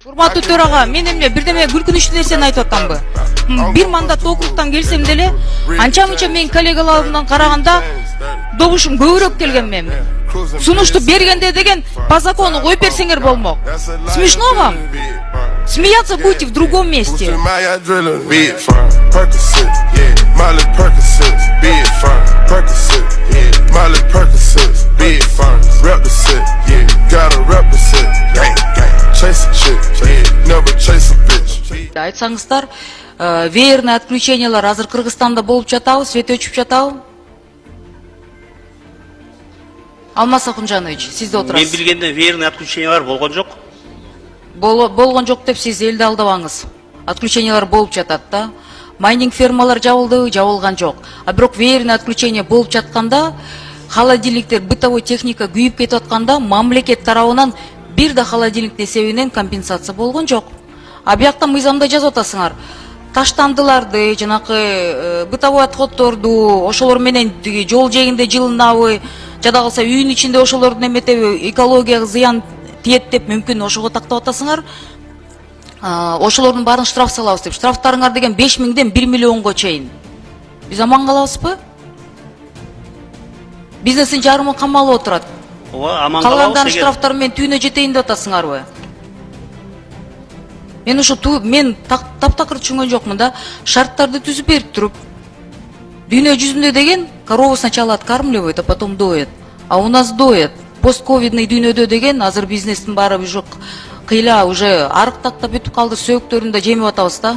Урматтуу төрага, мен эмне бирдеме күлкүнүчтүү нерсени айтып атамбы? Бир мандат округтан келсем деле, анча-мынча менин коллегаларымдан караганда добушум көбүрөөк келген мен. Сунушту бергенде деген по закону коюп берсеңер болмок. Смешно вам? Смеяться будете в другом месте. Айтсаңыздар, веерный отключениялар азыр Кыргызстанда болуп жатабы, свет өчүп жатабы? Алмаз Акунжанович, сиз де отурасыз. Мен билгенде веерный отключениялар болгон жок. Болгон жок деп сиз элди алдабаңыз. Отключениялар болуп жатат да. Майнинг фермалар жабылды, жабылган жок. А бирок веерный отключение болуп жатканда, холодильниктер, бытовой техника күйүп кетип атканда, мамлекет тарабынан бир да холодильник эсебинен компенсация болгон жок. А биякта мыйзамда жазып атасыңар. Таштандыларды, жанакы бытовой отходдорду, ошолор менен жол жээгинде жылынабы, жада калса үйүн ичинде ошолордун эметеби, экологияга зыян тиет деп мүмкүн ошого тактап атасыңар. Ошолордун баарын штраф салабыз деп. Штрафтарыңар деген 5000ден 1 миллионго чейин. Биз аман калабызбы? Бизнестин жарымы камалып отурат. Ооба, аман калабыз. Калган штрафтар менен түйүнө жетейин деп атасыңарбы? Мен ушу мен таптакыр түшүнгөн жокмун да. Шарттарды түзүп берип туруп, дүйнө жүзүндө деген корову сначала откармливают, а потом доят. А у нас доят. Постковидный дүйнөдө деген азыр бизнестин баары уже кыйла, уже арыктактап бүтүп калды, сөөктөрүн да жемип атабыз да.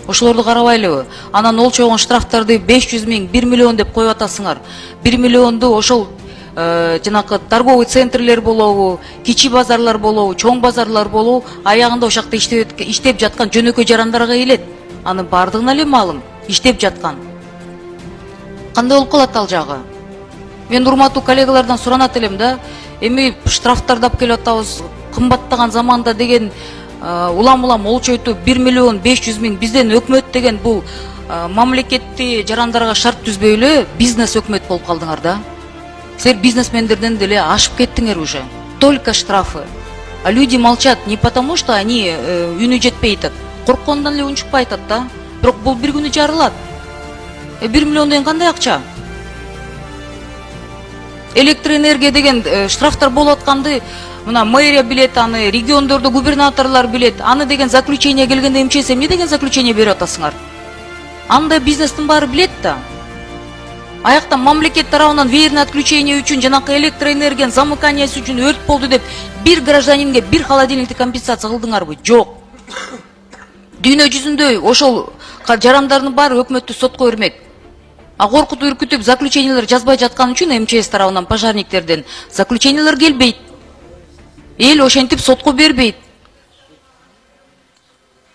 Ошолорду карабайлыбы? Анан олчогон штрафтарды 500 000, 1 миллион деп коюп атасыңар. 1 миллионду ошол жанакы торговый центрлер болобу, кичи базарлар болобу, чоң базарлар болобу, аягында ошакта иштеп жаткан жөнөкөй жарандарга келет. Анын бардыгына эле малым иштеп жаткан. Кандай болуп калат ал жагы? Мен урматтуу коллегалардан суранат элем да, эми штрафтардап келип атабыз, кымбаттаган заманда деген улам олчойту 1 миллион 500 000 бизден өкмөт деген бул мамлекетти жарандарга шарт түзбөй эле бизнес өкмөт болуп калдыңар да. Силер бизнесмендерден деле ашып кеттиңер уже. Только штрафы. А люди молчат не потому, что они үнү жетпей атат. Корккондон эле унчукпай атат да. Бирок бул бир күнү жарылат. 1 миллион деген кандай акча? Электроэнергия деген штрафтар болуп атканды мына мэрия билет, аны региондордо губернаторлор билет. Аны деген заключение келгенде МЧС эмне деген заключение берип атасыңар? Анда бизнестин баары билет да. Аяктан мамлекет тарабынан веерный отключение үчүн, жанакы электроэнергиянын замыканиясы үчүн өрт болду деп бир гражданинге бир холодильникти компенсация кылдыңарбы? Жок. Дүйнө жүзүндө ошол жарандардын баары өкмөттү сотко бермек. А коркутуп үркүтүп заключениялар жазбай жаткан үчүн МЧС тарабынан пожарниктерден заключениялар келбейт. Эл ошентип сотко бербейт.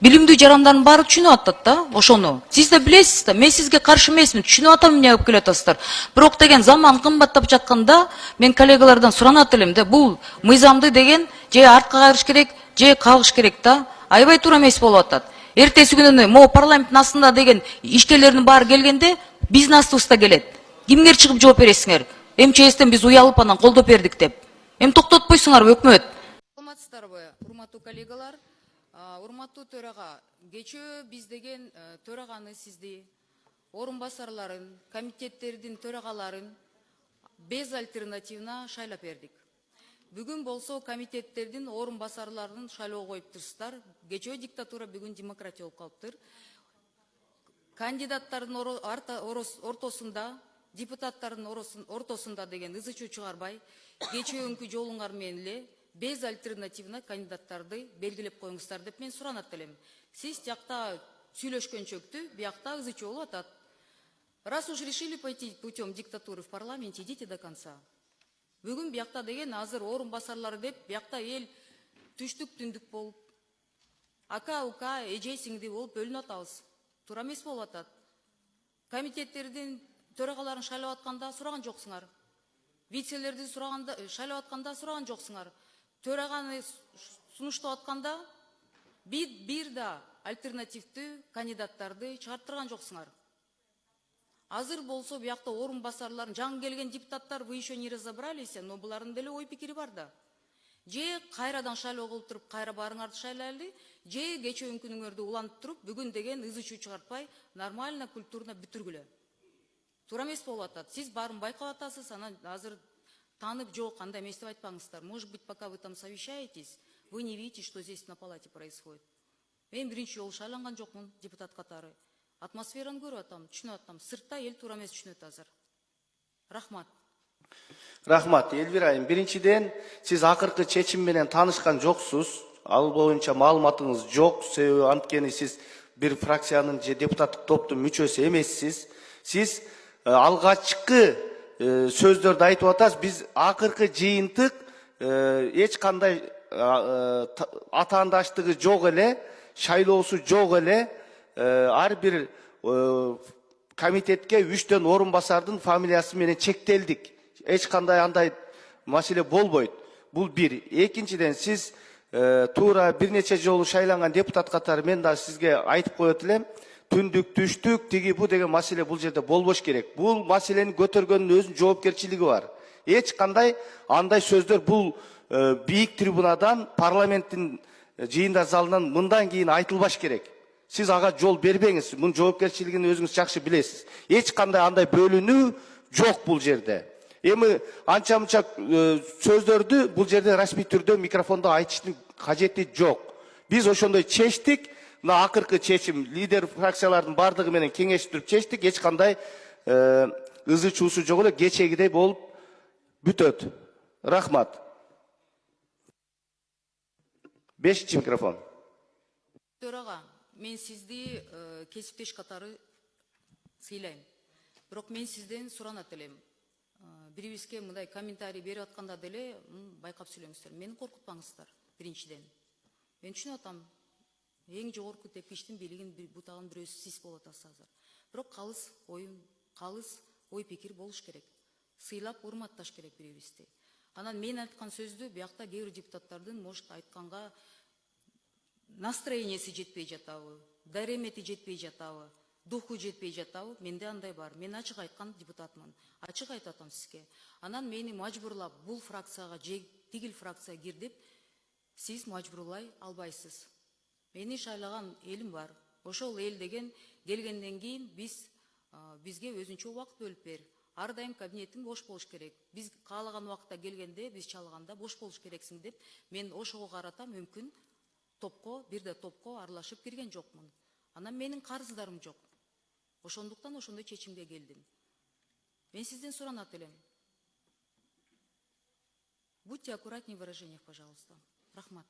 Билимдүү жарандардын баары түшүнүп атат да, ошону. Сиз да билесиз да, мен сизге каршы эмесмин, түшүнүп атам эмне кылып келип атасыздар. Бирок деген заман кымбаттап жатканда, мен коллегалардан суранат элем да, бул мыйзамды деген же артка кайрыш керек, же кагыш керек да. Аябай туура эмес болуп атат. Эртеси күнү могу парламенттин астында деген ишкерлердин баары келгенде биздин астыбызда келет. Кимге чыгып жооп бересиңер? МЧСтен биз уялып анан колдоп бердик деп. Эми токтотпойсуңарбы өкмөт? Саламатсыздарбы, урматтуу коллегалар? Урматтуу төрага, кечөө биз деген төраганы сизди, орун басарларын, комитеттердин төрагаларын безальтернативно шайлап бердик. Бүгүн болсо комитеттердин орун басарларын шайлоо коюп турсуздар. Кечөө диктатура, бүгүн демократия болуп калыптыр. Кандидаттардын ортосунда, депутаттардын ортосунда деген ызы чуу чыгарбай, кечөөnkү жолуңар менен эле безальтернативно кандидаттарды белгилеп коюңуздар деп мен суранат элем. Сиз жакта сүйлөшкөнчөктү, биякта ызы чуу болуп атат. Раз уж решили пойти путем диктатуры в парламенте, идите до конца. Бүгүн биякта деген азыр орун басарлары деп, биякта эл түштүк түндүк болуп, ака, ука, эже, сиңди болуп бөлүнүп атабыз. Туура эмес болуп атат. Комитеттердин төрагаларын шайлап атканда сураган жоксуңар. Вицелерди шайлап атканда сураган жоксуңар. Төраганы сунуштап атканда бир да альтернативдүү кандидаттарды чыгарттырган жоксуңар. Азыр болсо биякта орун басарларын жаңы келген депутаттар, вы еще не разобрались, но булардын деле ой пикири бар да. Же кайрадан шайлоо кылып туруп кайра барыңарды шайлайлы, же кечээ күнүңөрдү улантып туруп бүгүн деген ызы чуу чыгартпай нормально культурно бүтүргүлө. Туура эмес болуп атат. Сиз баарын байкап атасыз, анан азыр танып жок, андай эмес деп айтпаңыздар. Может быть, пока вы там совещаетесь, вы не видите, что здесь на палате происходит. Мен биринчи жолу шайланган жокмун депутат катары. Атмосфераны көрүп атам, түшүнүп атам. Сыртта эл туура эмес түшүнөт азыр. Рахмат. Рахмат, Элвира айым. Биринчиден, сиз акыркы чечим менен таанышкан жоксуз. Ал боюнча маалыматыңыз жок. Себеби анткени сиз бир фракциянын же депутаттык топтун мүчөсү эмессиз. Сиз алгачкы сөздөрдү айтып атасыз. Биз акыркы жыйынтык эч кандай атаандаштыгы жок эле, шайлоосу жок эле, ар бир комитетке 3төн орун басардын фамилиясы менен чектелдик. Эч кандай андай маселе болбойт. Бул бир. Экинчиден, сиз туура бир нече жолу шайланган депутат катары мен да сизге айтып коет элем. Түндүк, түштүк, тиги бу деген маселе бул жерде болбош керек. Бул маселени көтөргөндүн өзүнүн жоопкерчилиги бар. Эч кандай андай сөздөр бул бийик трибунадан, парламенттин жыйындар залынан мындан кийин айтылбаш керек. Сиз ага жол бербеңиз. Мунун жоопкерчилигин өзүңүз жакшы билесиз. Эч кандай андай бөлүнүү жок бул жерде. Эми анча-мынча сөздөрдү бул жерде расмий түрдө микрофондо айтыштын кажети жок. Биз ошондой чечтик. Мына акыркы чечим лидер фракциялардын бардыгы менен кеңешип туруп чечтик. Эч кандай ызы чуусу жок эле, кечегидей болуп бүтөт. Рахмат. 5-чи микрофон. Төрага, мен сизди кесиптеш катары сыйлайм. Бирок мен сизден суранат элем. Бирибизге мындай комментарий берип атканда деле байкап сүйлөңүздөр. Мени коркутпаңыздар, биринчиден. Мен түшүнүп атам. Эң жогорку тепкичтин бийлигин бутаган бирөөсү сиз болуп атасыз азыр. Бирок калыс ой пикир болуш керек. Сыйлап, урматташ керек бирибизди. Анан мен айткан сөздү биякта кээ бир депутаттардын может айтканга настроениясы жетпей жатабы, даремети жетпей жатабы, духу жетпей жатабы, менде андай бар. Мен ачык айткан депутатмын. Ачык айтатам сизге. Анан мени мажбурлап бул фракцияга же тигил фракцияга кир деп сиз мажбурлай албайсыз. Мени шайлаган элим бар. Ошол эл деген келгенден кийин бизге өзүнчө убакыт бөлүп бер. Ар дайым кабинетиң бош болуш керек. Биз каалаган убакытта келгенде, биз чалганда бош болуш керексиң деп мен ошого карата мүмкүн бирде топко аралашып кирген жокмун. Анан менин карыздарым жок. Ошондуктан ошондой чечимге келдим. Мен сизден суранат элем. Будьте аккуратнее в выражениях, пожалуйста. Рахмат.